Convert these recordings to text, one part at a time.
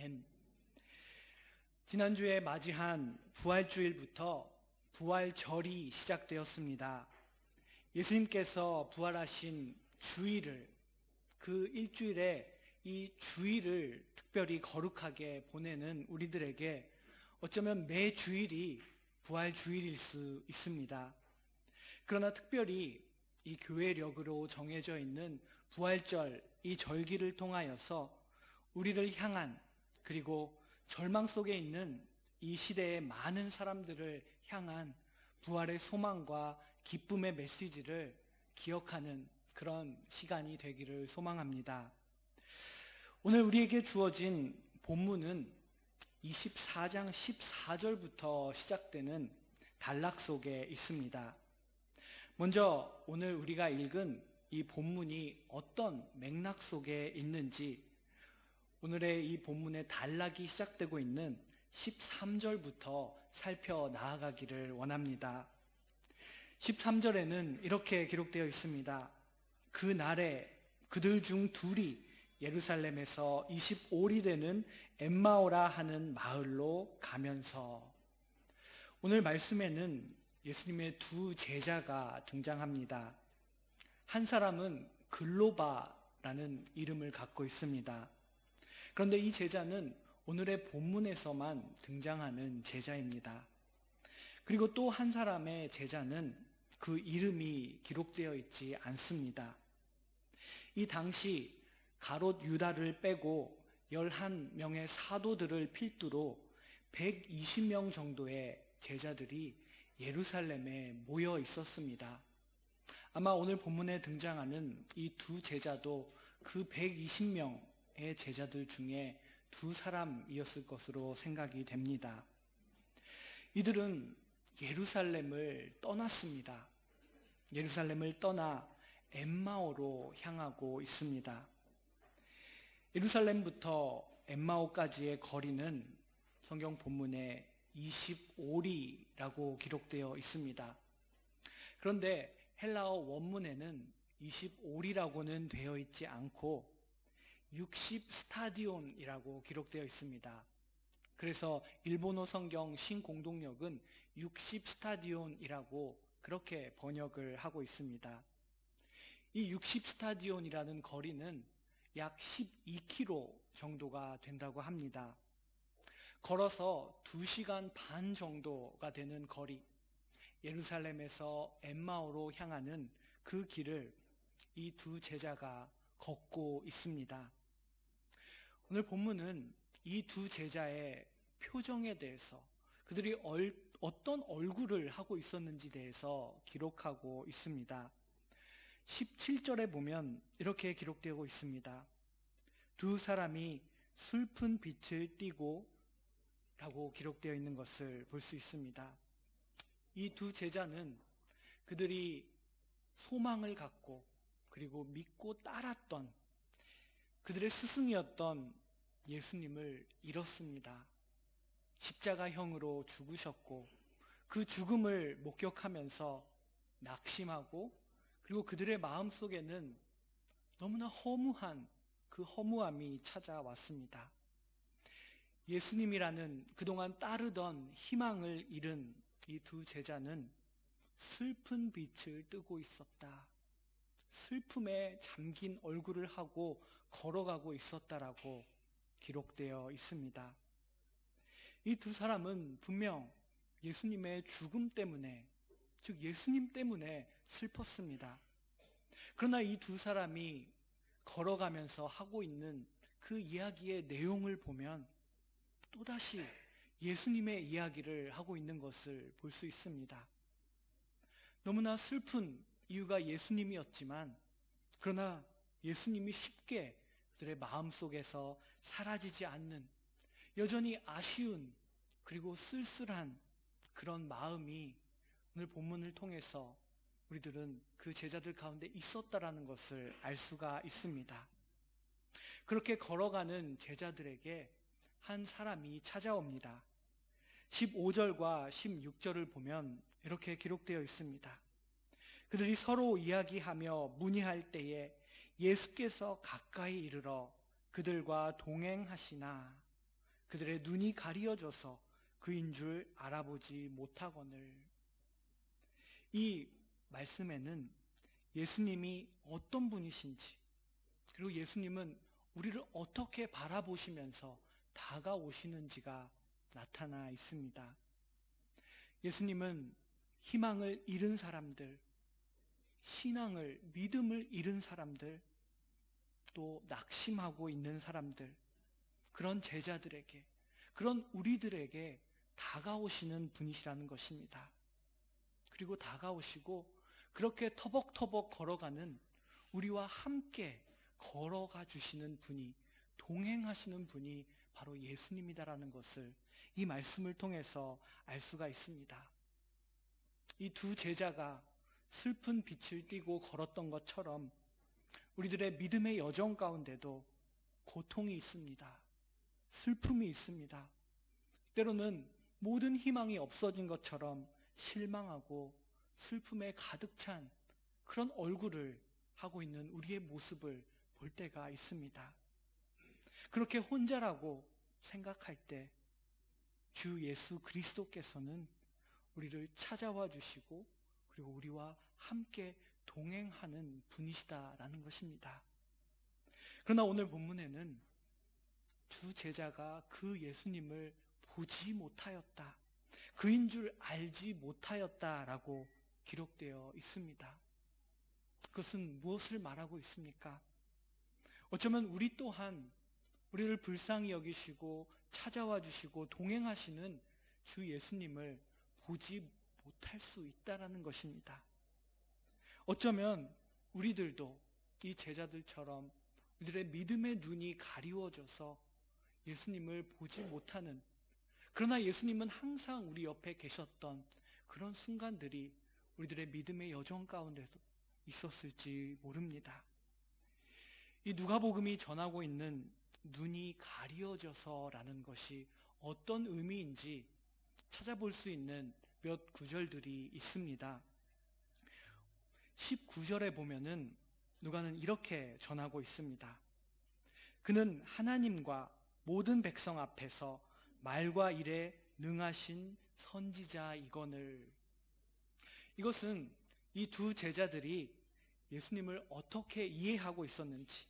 M. 지난주에 맞이한 부활주일부터 부활절이 시작되었습니다. 예수님께서 부활하신 주일을, 그 일주일에 이 주일을 특별히 거룩하게 보내는 우리들에게 어쩌면 매 주일이 부활주일일 수 있습니다. 그러나 특별히 이 교회력으로 정해져 있는 부활절, 이 절기를 통하여서 우리를 향한, 그리고 절망 속에 있는 이 시대의 많은 사람들을 향한 부활의 소망과 기쁨의 메시지를 기억하는 그런 시간이 되기를 소망합니다. 오늘 우리에게 주어진 본문은 24장 14절부터 시작되는 단락 속에 있습니다. 먼저 오늘 우리가 읽은 이 본문이 어떤 맥락 속에 있는지 오늘의 이 본문의 단락이 시작되고 있는 13절부터 살펴나가기를 원합니다. 13절에는 이렇게 기록되어 있습니다. 그 날에 그들 중 둘이 예루살렘에서 25리 되는 엠마오라 하는 마을로 가면서, 오늘 말씀에는 예수님의 두 제자가 등장합니다. 한 사람은 글로바라는 이름을 갖고 있습니다. 그런데 이 제자는 오늘의 본문에서만 등장하는 제자입니다. 그리고 또 한 사람의 제자는 그 이름이 기록되어 있지 않습니다. 이 당시 가롯 유다를 빼고 11명의 사도들을 필두로 120명 정도의 제자들이 예루살렘에 모여 있었습니다. 아마 오늘 본문에 등장하는 이 두 제자도 그 120명의 제자들 중에 두 사람이었을 것으로 생각이 됩니다. 이들은 예루살렘을 떠났습니다. 예루살렘을 떠나 엠마오로 향하고 있습니다. 예루살렘부터 엠마오까지의 거리는 성경 본문에 25리라고 기록되어 있습니다. 그런데 헬라어 원문에는 25리라고는 되어 있지 않고 60스타디온이라고 기록되어 있습니다. 그래서 일본어 성경 신공동역은 60스타디온이라고 그렇게 번역을 하고 있습니다. 이 60스타디온이라는 거리는 약 12km 정도가 된다고 합니다. 걸어서 2시간 반 정도가 되는 거리, 예루살렘에서 엠마오로 향하는 그 길을 이 두 제자가 걷고 있습니다. 오늘 본문은 이 두 제자의 표정에 대해서, 그들이 어떤 얼굴을 하고 있었는지 대해서 기록하고 있습니다. 17절에 보면 이렇게 기록되고 있습니다. 두 사람이 슬픈 빛을 띠고 라고 기록되어 있는 것을 볼 수 있습니다. 이 두 제자는 그들이 소망을 갖고 그리고 믿고 따랐던 그들의 스승이었던 예수님을 잃었습니다. 십자가형으로 죽으셨고 그 죽음을 목격하면서 낙심하고, 그리고 그들의 마음속에는 너무나 허무한 그 허무함이 찾아왔습니다. 예수님이라는 그동안 따르던 희망을 잃은 이 두 제자는 슬픈 빛을 뜨고 있었다. 슬픔에 잠긴 얼굴을 하고 걸어가고 있었다라고 기록되어 있습니다. 이 두 사람은 분명 예수님의 죽음 때문에, 즉 예수님 때문에 슬펐습니다. 그러나 이 두 사람이 걸어가면서 하고 있는 그 이야기의 내용을 보면 또다시 예수님의 이야기를 하고 있는 것을 볼 수 있습니다. 너무나 슬픈 이유가 예수님이었지만, 그러나 예수님이 쉽게 그들의 마음속에서 사라지지 않는, 여전히 아쉬운 그리고 쓸쓸한 그런 마음이 오늘 본문을 통해서 우리들은 그 제자들 가운데 있었다라는 것을 알 수가 있습니다. 그렇게 걸어가는 제자들에게 한 사람이 찾아옵니다. 15절과 16절을 보면 이렇게 기록되어 있습니다. 그들이 서로 이야기하며 문의할 때에 예수께서 가까이 이르러 그들과 동행하시나, 그들의 눈이 가리어져서 그인 줄 알아보지 못하거늘. 이 말씀에는 예수님이 어떤 분이신지, 그리고 예수님은 우리를 어떻게 바라보시면서 다가오시는지가 나타나 있습니다. 예수님은 희망을 잃은 사람들, 신앙을, 믿음을 잃은 사람들, 또 낙심하고 있는 사람들, 그런 제자들에게, 그런 우리들에게 다가오시는 분이시라는 것입니다. 그리고 다가오시고 그렇게 터벅터벅 걸어가는 우리와 함께 걸어가 주시는 분이, 동행하시는 분이 바로 예수님이다라는 것을 이 말씀을 통해서 알 수가 있습니다. 이 두 제자가 슬픈 빛을 띠고 걸었던 것처럼 우리들의 믿음의 여정 가운데도 고통이 있습니다. 슬픔이 있습니다. 때로는 모든 희망이 없어진 것처럼 실망하고 슬픔에 가득 찬 그런 얼굴을 하고 있는 우리의 모습을 볼 때가 있습니다. 그렇게 혼자라고 생각할 때 주 예수 그리스도께서는 우리를 찾아와 주시고 그리고 우리와 함께 동행하는 분이시다라는 것입니다. 그러나 오늘 본문에는 두 제자가 그 예수님을 보지 못하였다, 그인 줄 알지 못하였다라고 기록되어 있습니다. 그것은 무엇을 말하고 있습니까? 어쩌면 우리 또한 우리를 불쌍히 여기시고 찾아와 주시고 동행하시는 주 예수님을 보지 못할 수 있다라는 것입니다. 어쩌면 우리들도 이 제자들처럼 우리들의 믿음의 눈이 가리워져서 예수님을 보지 못하는, 그러나 예수님은 항상 우리 옆에 계셨던 그런 순간들이 우리들의 믿음의 여정 가운데서 있었을지 모릅니다. 이 누가복음이 전하고 있는 눈이 가리어져서라는 것이 어떤 의미인지 찾아볼 수 있는 몇 구절들이 있습니다. 19절에 보면은 누가는 이렇게 전하고 있습니다. 그는 하나님과 모든 백성 앞에서 말과 일에 능하신 선지자이거늘. 이것은 이 두 제자들이 예수님을 어떻게 이해하고 있었는지,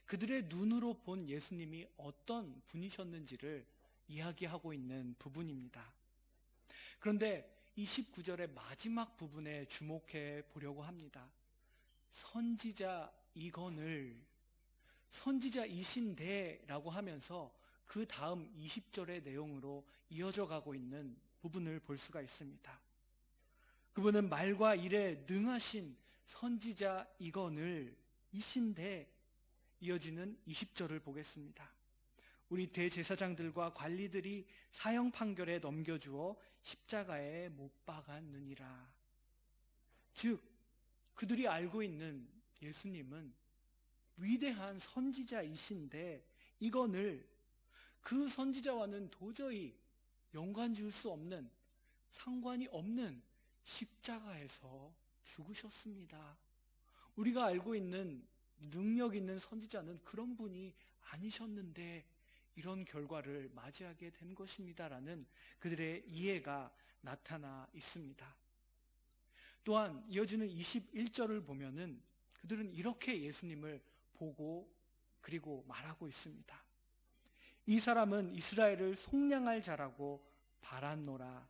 그들의 눈으로 본 예수님이 어떤 분이셨는지를 이야기하고 있는 부분입니다. 그런데 이 19절의 마지막 부분에 주목해 보려고 합니다. 선지자이거늘, 선지자이신데 라고 하면서 그 다음 20절의 내용으로 이어져 가고 있는 부분을 볼 수가 있습니다. 그분은 말과 일에 능하신 선지자이거늘 이신데, 이어지는 20절을 보겠습니다. 우리 대제사장들과 관리들이 사형 판결에 넘겨주어 십자가에 못 박았느니라. 즉 그들이 알고 있는 예수님은 위대한 선지자이신데, 이거늘 그 선지자와는 도저히 연관 지을 수 없는, 상관이 없는 십자가에서 죽으셨습니다. 우리가 알고 있는 능력 있는 선지자는 그런 분이 아니셨는데 이런 결과를 맞이하게 된 것입니다라는 그들의 이해가 나타나 있습니다. 또한 이어지는 21절을 보면은 그들은 이렇게 예수님을 보고 그리고 말하고 있습니다. 이 사람은 이스라엘을 속량할 자라고 바랐노라.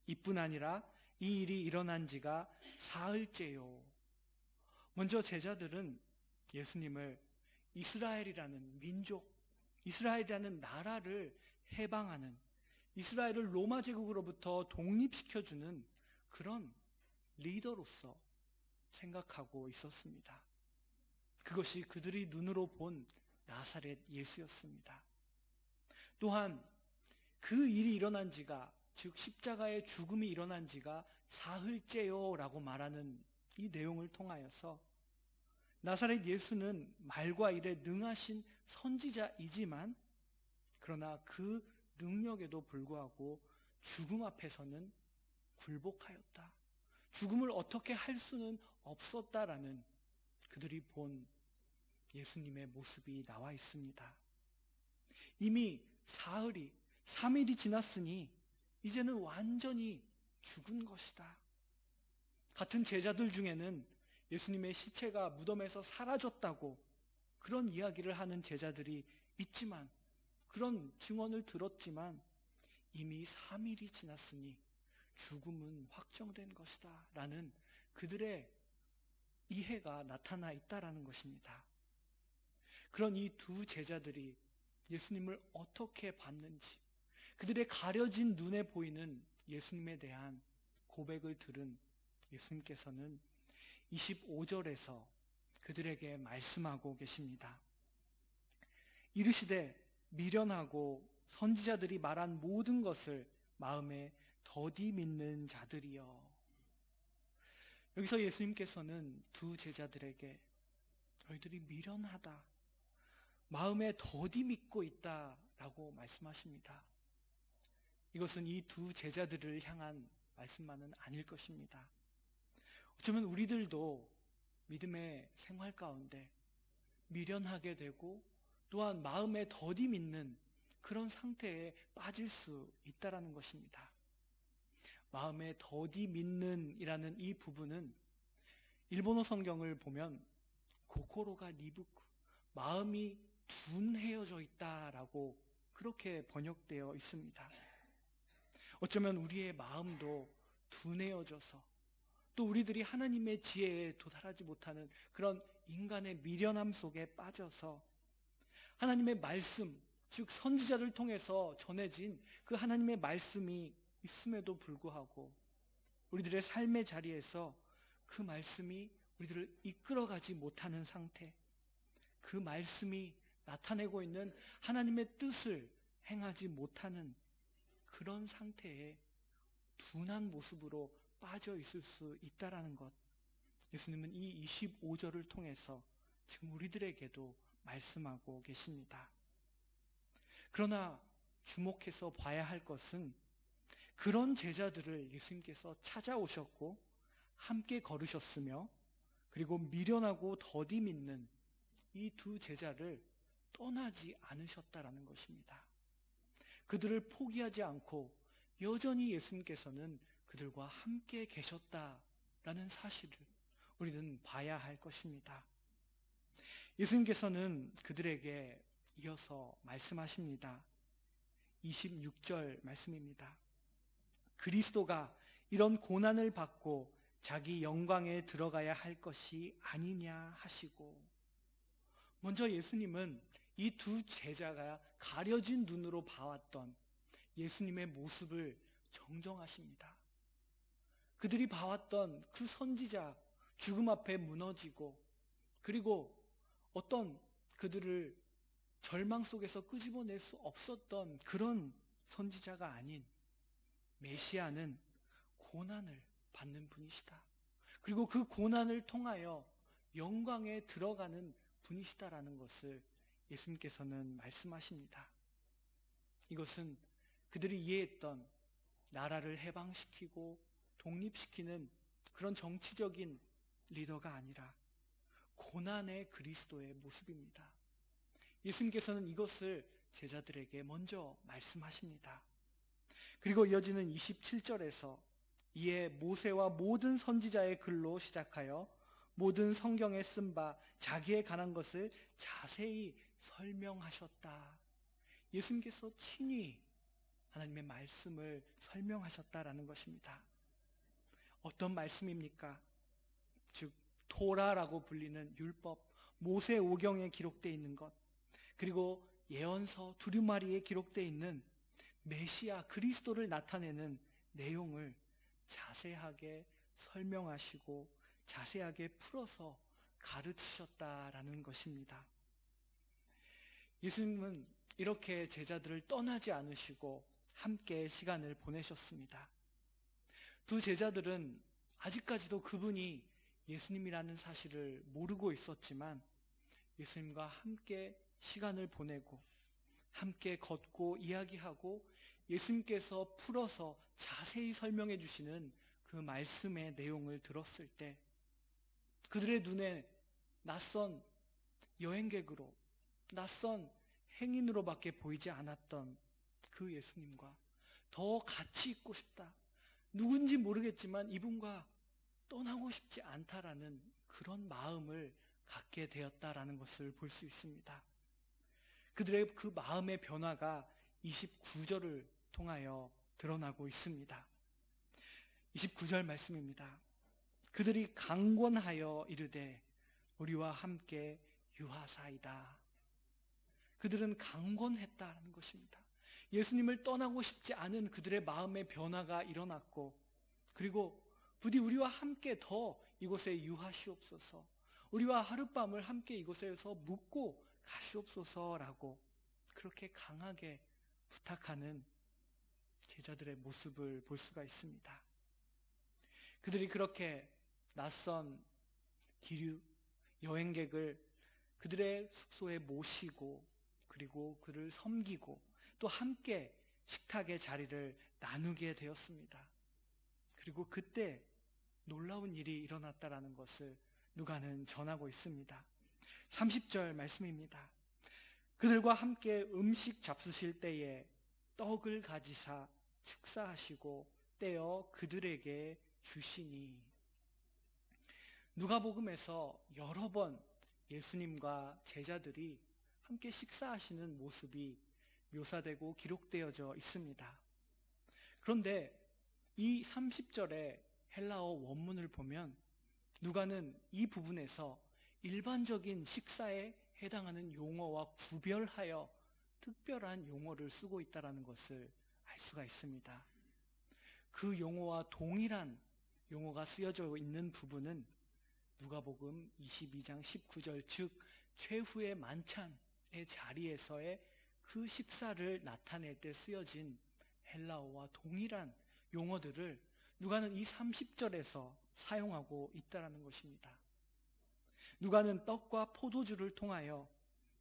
이뿐 아니라 이 일이 일어난 지가 사흘째요. 먼저 제자들은 예수님을 이스라엘이라는 민족, 이스라엘이라는 나라를 해방하는, 이스라엘을 로마 제국으로부터 독립시켜주는 그런 리더로서 생각하고 있었습니다. 그것이 그들이 눈으로 본 나사렛 예수였습니다. 또한 그 일이 일어난 지가, 즉 십자가의 죽음이 일어난 지가 사흘째요 라고 말하는 이 내용을 통하여서 나사렛 예수는 말과 일에 능하신 선지자이지만, 그러나 그 능력에도 불구하고 죽음 앞에서는 굴복하였다, 죽음을 어떻게 할 수는 없었다라는 그들이 본 예수님의 모습이 나와 있습니다. 이미 사흘이, 3일이 지났으니 이제는 완전히 죽은 것이다. 같은 제자들 중에는 예수님의 시체가 무덤에서 사라졌다고 그런 이야기를 하는 제자들이 있지만, 그런 증언을 들었지만 이미 3일이 지났으니 죽음은 확정된 것이다 라는 그들의 이해가 나타나 있다라는 것입니다. 그런 이 두 제자들이 예수님을 어떻게 봤는지, 그들의 가려진 눈에 보이는 예수님에 대한 고백을 들은 예수님께서는 25절에서 그들에게 말씀하고 계십니다. 이르시되 미련하고 선지자들이 말한 모든 것을 마음에 더디 믿는 자들이여. 여기서 예수님께서는 두 제자들에게 너희들이 미련하다, 마음에 더디 믿고 있다라고 말씀하십니다. 이것은 이 두 제자들을 향한 말씀만은 아닐 것입니다. 어쩌면 우리들도 믿음의 생활 가운데 미련하게 되고 또한 마음에 더디 믿는 그런 상태에 빠질 수 있다라는 것입니다. 마음에 더디 믿는 이라는 이 부분은 일본어 성경을 보면 고코로가 니부쿠, 마음이 둔해져 있다라고 그렇게 번역되어 있습니다. 어쩌면 우리의 마음도 둔해져서 또 우리들이 하나님의 지혜에 도달하지 못하는 그런 인간의 미련함 속에 빠져서 하나님의 말씀, 즉 선지자를 통해서 전해진 그 하나님의 말씀이 있음에도 불구하고 우리들의 삶의 자리에서 그 말씀이 우리들을 이끌어가지 못하는 상태, 그 말씀이 나타내고 있는 하나님의 뜻을 행하지 못하는 그런 상태에 둔한 모습으로 빠져 있을 수 있다라는 것, 예수님은 이 25절을 통해서 지금 우리들에게도 말씀하고 계십니다. 그러나 주목해서 봐야 할 것은 그런 제자들을 예수님께서 찾아오셨고 함께 걸으셨으며, 그리고 미련하고 더디 믿는 이 두 제자를 떠나지 않으셨다라는 것입니다. 그들을 포기하지 않고 여전히 예수님께서는 그들과 함께 계셨다라는 사실을 우리는 봐야 할 것입니다. 예수님께서는 그들에게 이어서 말씀하십니다. 26절 말씀입니다. 그리스도가 이런 고난을 받고 자기 영광에 들어가야 할 것이 아니냐 하시고, 먼저 예수님은 이 두 제자가 가려진 눈으로 봐왔던 예수님의 모습을 정정하십니다. 그들이 봐왔던 그 선지자, 죽음 앞에 무너지고, 그리고 어떤 그들을 절망 속에서 끄집어낼 수 없었던 그런 선지자가 아닌 메시아는 고난을 받는 분이시다, 그리고 그 고난을 통하여 영광에 들어가는 분이시다라는 것을 예수님께서는 말씀하십니다. 이것은 그들이 이해했던 나라를 해방시키고 독립시키는 그런 정치적인 리더가 아니라 고난의 그리스도의 모습입니다. 예수님께서는 이것을 제자들에게 먼저 말씀하십니다. 그리고 이어지는 27절에서 이에 모세와 모든 선지자의 글로 시작하여 모든 성경에 쓴 바 자기에 관한 것을 자세히 설명하셨다. 예수님께서 친히 하나님의 말씀을 설명하셨다라는 것입니다. 어떤 말씀입니까? 즉 토라라고 불리는 율법, 모세 오경에 기록되어 있는 것, 그리고 예언서 두루마리에 기록되어 있는 메시아 그리스도를 나타내는 내용을 자세하게 설명하시고 자세하게 풀어서 가르치셨다라는 것입니다. 예수님은 이렇게 제자들을 떠나지 않으시고 함께 시간을 보내셨습니다. 두 제자들은 아직까지도 그분이 예수님이라는 사실을 모르고 있었지만 예수님과 함께 시간을 보내고 함께 걷고 이야기하고 예수님께서 풀어서 자세히 설명해 주시는 그 말씀의 내용을 들었을 때 그들의 눈에 낯선 여행객으로, 낯선 행인으로밖에 보이지 않았던 그 예수님과 더 같이 있고 싶다. 누군지 모르겠지만 이분과 떠나고 싶지 않다라는 그런 마음을 갖게 되었다라는 것을 볼 수 있습니다. 그들의 그 마음의 변화가 29절을 통하여 드러나고 있습니다. 29절 말씀입니다. 그들이 강권하여 이르되 우리와 함께 유하사이다. 그들은 강권했다는 것입니다. 예수님을 떠나고 싶지 않은 그들의 마음의 변화가 일어났고, 그리고 부디 우리와 함께 더 이곳에 유하시옵소서, 우리와 하룻밤을 함께 이곳에서 묵고 가시옵소서라고 그렇게 강하게 부탁하는 제자들의 모습을 볼 수가 있습니다. 그들이 그렇게 낯선 기류 여행객을 그들의 숙소에 모시고, 그리고 그를 섬기고 또 함께 식탁의 자리를 나누게 되었습니다. 그리고 그때 놀라운 일이 일어났다라는 것을 누가는 전하고 있습니다. 30절 말씀입니다. 그들과 함께 음식 잡수실 때에 떡을 가지사 축사하시고 떼어 그들에게 주시니. 누가복음에서 여러 번 예수님과 제자들이 함께 식사하시는 모습이 묘사되고 기록되어져 있습니다. 그런데 이 30절의 헬라어 원문을 보면 누가는 이 부분에서 일반적인 식사에 해당하는 용어와 구별하여 특별한 용어를 쓰고 있다는 것을 알 수가 있습니다. 그 용어와 동일한 용어가 쓰여져 있는 부분은 누가복음 22장 19절, 즉 최후의 만찬의 자리에서의 그 식사를 나타낼 때 쓰여진 헬라어와 동일한 용어들을 누가는 이 30절에서 사용하고 있다는 것입니다. 누가는 떡과 포도주를 통하여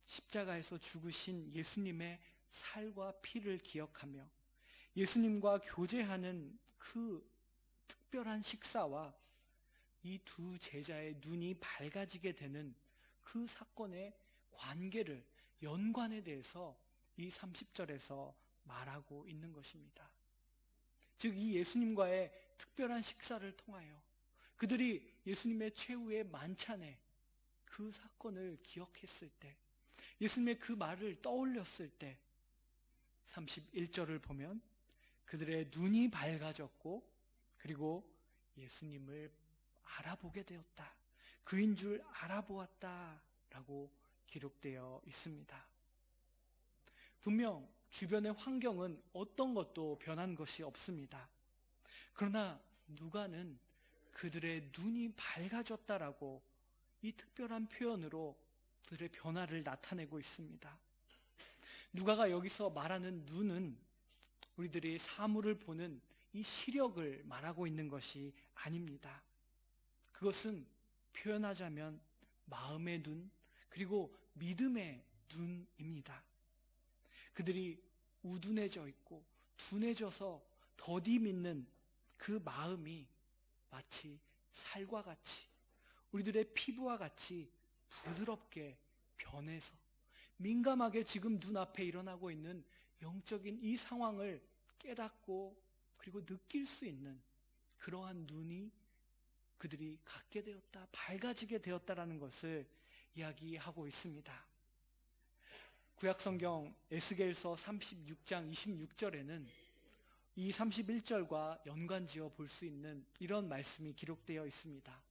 십자가에서 죽으신 예수님의 살과 피를 기억하며 예수님과 교제하는 그 특별한 식사와 이 두 제자의 눈이 밝아지게 되는 그 사건의 관계를, 연관에 대해서 이 30절에서 말하고 있는 것입니다. 즉 이 예수님과의 특별한 식사를 통하여 그들이 예수님의 최후의 만찬에 그 사건을 기억했을 때, 예수님의 그 말을 떠올렸을 때 31절을 보면 그들의 눈이 밝아졌고, 그리고 예수님을 알아보게 되었다, 그인 줄 알아보았다 라고 기록되어 있습니다. 분명 주변의 환경은 어떤 것도 변한 것이 없습니다. 그러나 누가는 그들의 눈이 밝아졌다라고 이 특별한 표현으로 그들의 변화를 나타내고 있습니다. 누가가 여기서 말하는 눈은 우리들이 사물을 보는 이 시력을 말하고 있는 것이 아닙니다. 그것은 표현하자면 마음의 눈, 그리고 믿음의 눈입니다. 그들이 우둔해져 있고 둔해져서 더디 믿는 그 마음이 마치 살과 같이, 우리들의 피부와 같이 부드럽게 변해서 민감하게 지금 눈앞에 일어나고 있는 영적인 이 상황을 깨닫고 그리고 느낄 수 있는 그러한 눈이 그들이 갖게 되었다, 밝아지게 되었다라는 것을 이야기하고 있습니다. 구약성경 에스겔서 36장 26절에는 이 31절과 연관지어 볼 수 있는 이런 말씀이 기록되어 있습니다.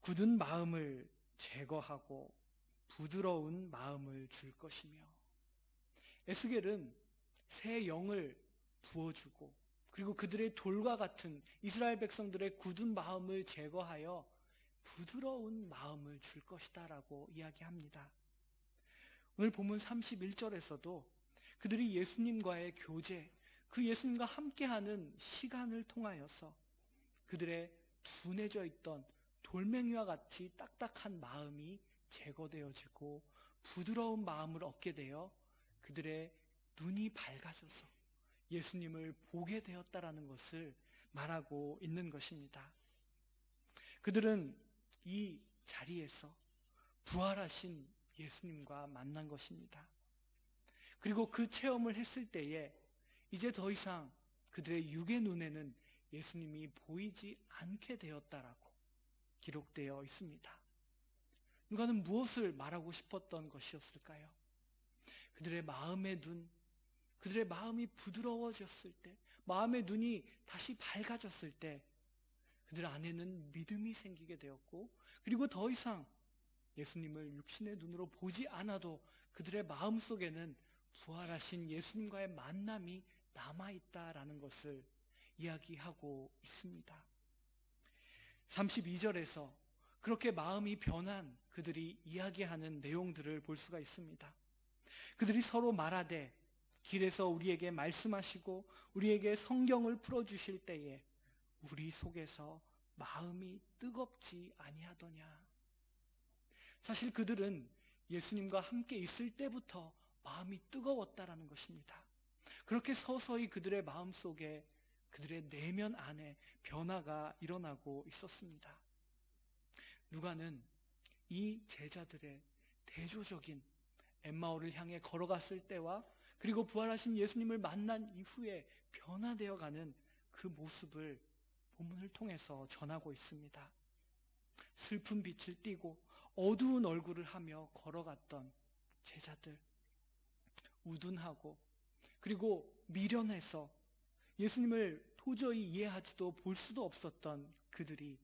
굳은 마음을 제거하고 부드러운 마음을 줄 것이며. 에스겔은 새 영을 부어주고, 그리고 그들의 돌과 같은 이스라엘 백성들의 굳은 마음을 제거하여 부드러운 마음을 줄 것이다 라고 이야기합니다. 오늘 본문 31절에서도 그들이 예수님과의 교제, 그 예수님과 함께하는 시간을 통하여서 그들의 둔해져 있던 돌멩이와 같이 딱딱한 마음이 제거되어지고 부드러운 마음을 얻게 되어 그들의 눈이 밝아져서 예수님을 보게 되었다라는 것을 말하고 있는 것입니다. 그들은 이 자리에서 부활하신 예수님과 만난 것입니다. 그리고 그 체험을 했을 때에 이제 더 이상 그들의 육의 눈에는 예수님이 보이지 않게 되었다라고 기록되어 있습니다. 누가는 무엇을 말하고 싶었던 것이었을까요? 그들의 마음의 눈, 그들의 마음이 부드러워졌을 때, 마음의 눈이 다시 밝아졌을 때 그들 안에는 믿음이 생기게 되었고, 그리고 더 이상 예수님을 육신의 눈으로 보지 않아도 그들의 마음 속에는 부활하신 예수님과의 만남이 남아있다라는 것을 이야기하고 있습니다. 32절에서 그렇게 마음이 변한 그들이 이야기하는 내용들을 볼 수가 있습니다. 그들이 서로 말하되 길에서 우리에게 말씀하시고 우리에게 성경을 풀어주실 때에 우리 속에서 마음이 뜨겁지 아니하더냐. 사실 그들은 예수님과 함께 있을 때부터 마음이 뜨거웠다라는 것입니다. 그렇게 서서히 그들의 마음 속에, 그들의 내면 안에 변화가 일어나고 있었습니다. 누가는 이 제자들의 대조적인 엠마오를 향해 걸어갔을 때와 그리고 부활하신 예수님을 만난 이후에 변화되어가는 그 모습을 본문을 통해서 전하고 있습니다. 슬픈 빛을 띠고 어두운 얼굴을 하며 걸어갔던 제자들, 우둔하고 그리고 미련해서 예수님을 도저히 이해하지도 볼 수도 없었던 그들이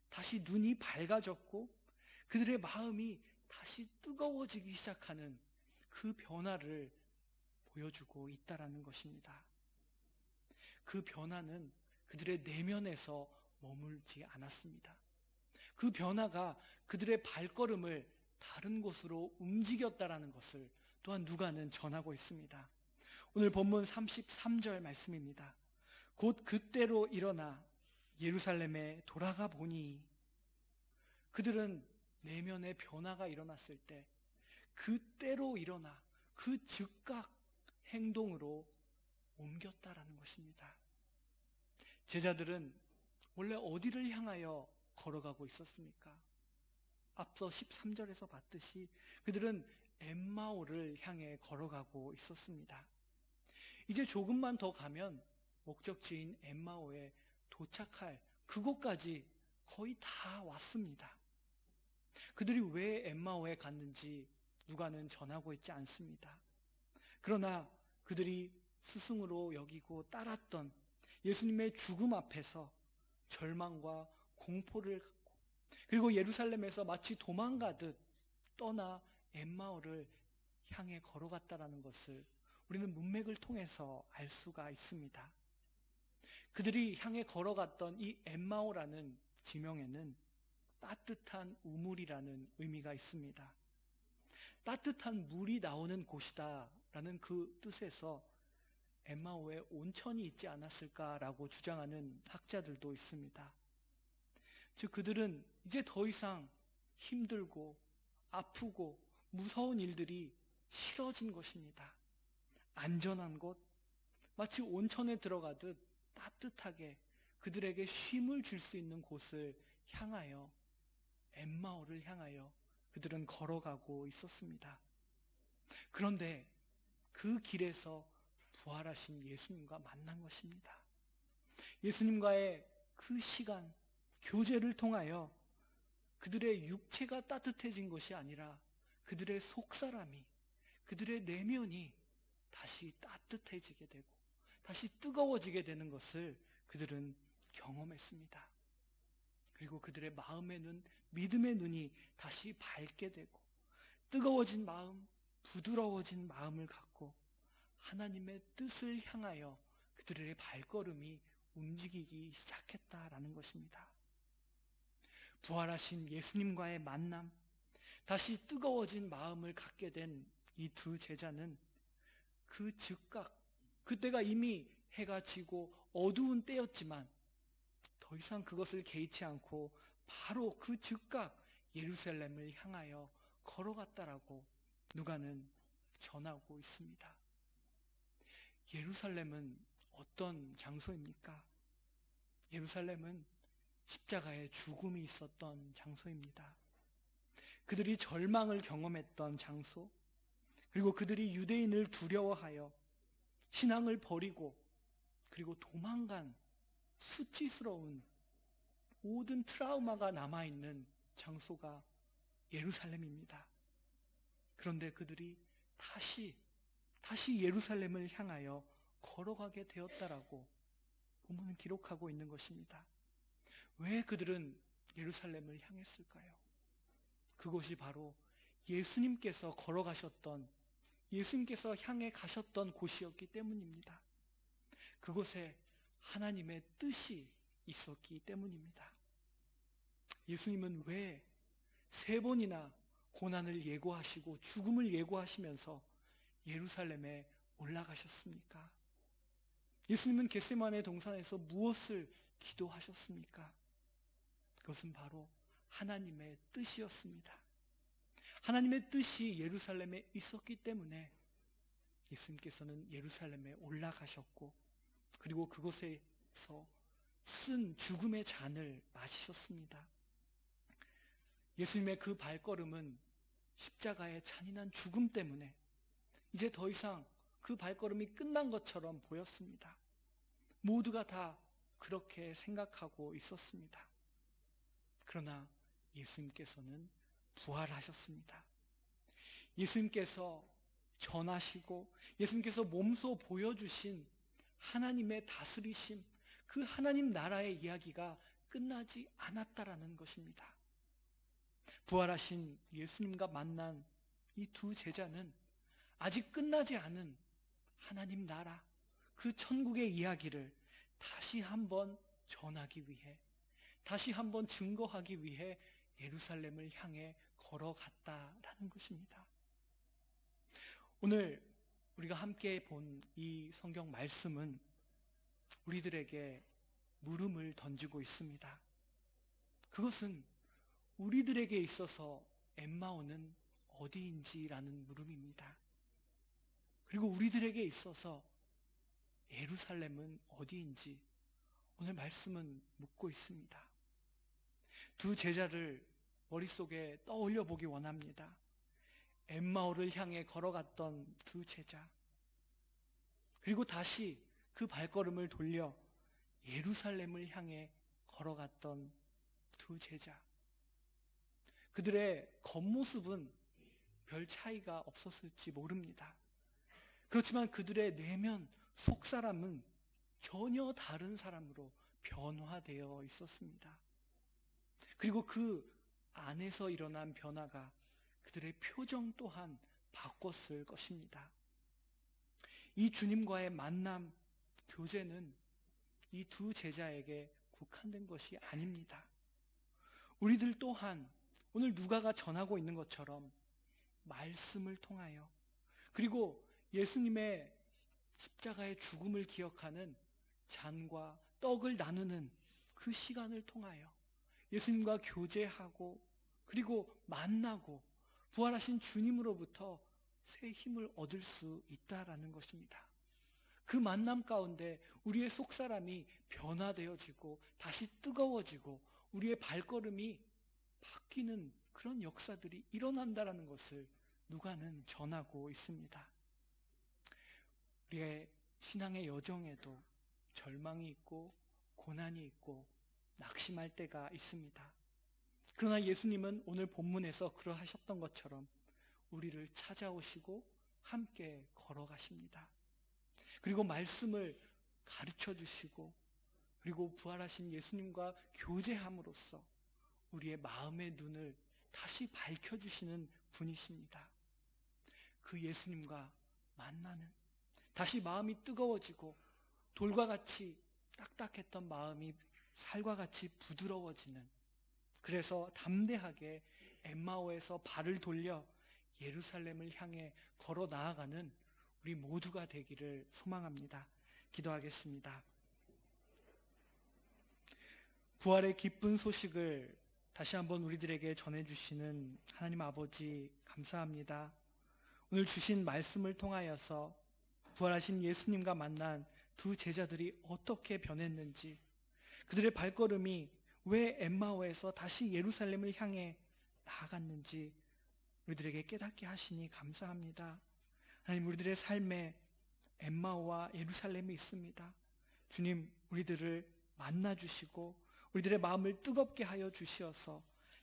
다시 눈이 밝아졌고 그들의 마음이 다시 뜨거워지기 시작하는 그 변화를 보여주고 있다라는 것입니다. 그 변화는 그들의 내면에서 머물지 않았습니다. 그 변화가 그들의 발걸음을 다른 곳으로 움직였다라는 것을 또한 누가는 전하고 있습니다. 오늘 본문 33절 말씀입니다. 곧 그때로 일어나 예루살렘에 돌아가 보니, 그들은 내면의 변화가 일어났을 때 그때로 일어나 그 즉각 행동으로 옮겼다라는 것입니다. 제자들은 원래 어디를 향하여 걸어가고 있었습니까? 앞서 13절에서 봤듯이 그들은 엠마오를 향해 걸어가고 있었습니다. 이제 조금만 더 가면 목적지인 엠마오에 도착할 그곳까지 거의 다 왔습니다. 그들이 왜 엠마오에 갔는지 누가는 전하고 있지 않습니다. 그러나 그들이 스승으로 여기고 따랐던 예수님의 죽음 앞에서 절망과 공포를 갖고 그리고 예루살렘에서 마치 도망가듯 떠나 엠마오를 향해 걸어갔다라는 것을 우리는 문맥을 통해서 알 수가 있습니다. 그들이 향해 걸어갔던 이 엠마오라는 지명에는 따뜻한 우물이라는 의미가 있습니다. 따뜻한 물이 나오는 곳이다 라는 그 뜻에서 엠마오에 온천이 있지 않았을까라고 주장하는 학자들도 있습니다. 즉 그들은 이제 더 이상 힘들고 아프고 무서운 일들이 싫어진 것입니다. 안전한 곳, 마치 온천에 들어가듯 따뜻하게 그들에게 쉼을 줄 수 있는 곳을 향하여, 엠마오를 향하여 그들은 걸어가고 있었습니다. 그런데 그 길에서 부활하신 예수님과 만난 것입니다. 예수님과의 그 시간, 교제를 통하여 그들의 육체가 따뜻해진 것이 아니라 그들의 속사람이, 그들의 내면이 다시 따뜻해지게 되고 다시 뜨거워지게 되는 것을 그들은 경험했습니다. 그리고 그들의 마음의 눈, 믿음의 눈이 다시 밝게 되고 뜨거워진 마음, 부드러워진 마음을 갖고 하나님의 뜻을 향하여 그들의 발걸음이 움직이기 시작했다라는 것입니다. 부활하신 예수님과의 만남, 다시 뜨거워진 마음을 갖게 된 이 두 제자는 그 즉각, 그때가 이미 해가 지고 어두운 때였지만 더 이상 그것을 개의치 않고 바로 그 즉각 예루살렘을 향하여 걸어갔다라고 누가는 전하고 있습니다. 예루살렘은 어떤 장소입니까? 예루살렘은 십자가의 죽음이 있었던 장소입니다. 그들이 절망을 경험했던 장소, 그리고 그들이 유대인을 두려워하여 신앙을 버리고 그리고 도망간 수치스러운 모든 트라우마가 남아있는 장소가 예루살렘입니다. 그런데 그들이 다시 예루살렘을 향하여 걸어가게 되었다라고 본문은 기록하고 있는 것입니다. 왜 그들은 예루살렘을 향했을까요? 그것이 바로 예수님께서 걸어가셨던, 예수님께서 향해 가셨던 곳이었기 때문입니다. 그곳에 하나님의 뜻이 있었기 때문입니다. 예수님은 왜 3번이나 고난을 예고하시고 죽음을 예고하시면서 예루살렘에 올라가셨습니까? 예수님은 겟세마네 동산에서 무엇을 기도하셨습니까? 그것은 바로 하나님의 뜻이었습니다. 하나님의 뜻이 예루살렘에 있었기 때문에 예수님께서는 예루살렘에 올라가셨고, 그리고 그곳에서 쓴 죽음의 잔을 마시셨습니다. 예수님의 그 발걸음은 십자가의 잔인한 죽음 때문에 이제 더 이상 그 발걸음이 끝난 것처럼 보였습니다. 모두가 다 그렇게 생각하고 있었습니다. 그러나 예수님께서는 부활하셨습니다. 예수님께서 전하시고 예수님께서 몸소 보여주신 하나님의 다스리심, 그 하나님 나라의 이야기가 끝나지 않았다라는 것입니다. 부활하신 예수님과 만난 이 2 제자는 아직 끝나지 않은 하나님 나라, 그 천국의 이야기를 다시 한번 전하기 위해, 다시 한번 증거하기 위해 예루살렘을 향해 걸어갔다라는 것입니다. 오늘 우리가 함께 본 이 성경 말씀은 우리들에게 물음을 던지고 있습니다. 그것은 우리들에게 있어서 엠마오는 어디인지라는 물음입니다. 그리고 우리들에게 있어서 예루살렘은 어디인지 오늘 말씀은 묻고 있습니다. 2 제자를 머릿속에 떠올려 보기 원합니다. 엠마오를 향해 걸어갔던 2 제자, 그리고 다시 그 발걸음을 돌려 예루살렘을 향해 걸어갔던 2 제자. 그들의 겉모습은 별 차이가 없었을지 모릅니다. 그렇지만 그들의 내면 속사람은 전혀 다른 사람으로 변화되어 있었습니다. 그리고 그 안에서 일어난 변화가 그들의 표정 또한 바꿨을 것입니다. 이 주님과의 만남, 교제는 이 2 제자에게 국한된 것이 아닙니다. 우리들 또한 오늘 누가가 전하고 있는 것처럼 말씀을 통하여, 그리고 예수님의 십자가의 죽음을 기억하는 잔과 떡을 나누는 그 시간을 통하여 예수님과 교제하고, 그리고 만나고 부활하신 주님으로부터 새 힘을 얻을 수 있다라는 것입니다. 그 만남 가운데 우리의 속사람이 변화되어지고 다시 뜨거워지고 우리의 발걸음이 바뀌는 그런 역사들이 일어난다라는 것을 누가는 전하고 있습니다. 우리의 신앙의 여정에도 절망이 있고 고난이 있고 낙심할 때가 있습니다. 그러나 예수님은 오늘 본문에서 그러하셨던 것처럼 우리를 찾아오시고 함께 걸어가십니다. 그리고 말씀을 가르쳐 주시고, 그리고 부활하신 예수님과 교제함으로써 우리의 마음의 눈을 다시 밝혀주시는 분이십니다. 그 예수님과 만나는, 다시 마음이 뜨거워지고 돌과 같이 딱딱했던 마음이 살과 같이 부드러워지는, 그래서 담대하게 엠마오에서 발을 돌려 예루살렘을 향해 걸어 나아가는 우리 모두가 되기를 소망합니다. 기도하겠습니다. 부활의 기쁜 소식을 다시 한번 우리들에게 전해주시는 하나님 아버지, 감사합니다. 오늘 주신 말씀을 통하여서 부활하신 예수님과 만난 2 제자들이 어떻게 변했는지, 그들의 발걸음이 왜 엠마오에서 다시 예루살렘을 향해 나아갔는지 우리들에게 깨닫게 하시니 감사합니다. 하나님, 우리들의 삶에 엠마오와 예루살렘이 있습니다. 주님, 우리들을 만나주시고 우리들의 마음을 뜨겁게 하여 주시어서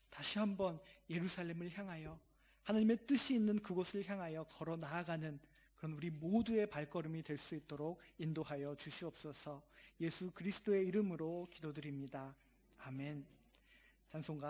다시 한번 예루살렘을 향하여 하나님의 뜻이 있는 그곳을 향하여 걸어 나아가는 그런 우리 모두의 발걸음이 될 수 있도록 인도하여 주시옵소서. 예수 그리스도의 이름으로 기도드립니다. 아멘. 찬송가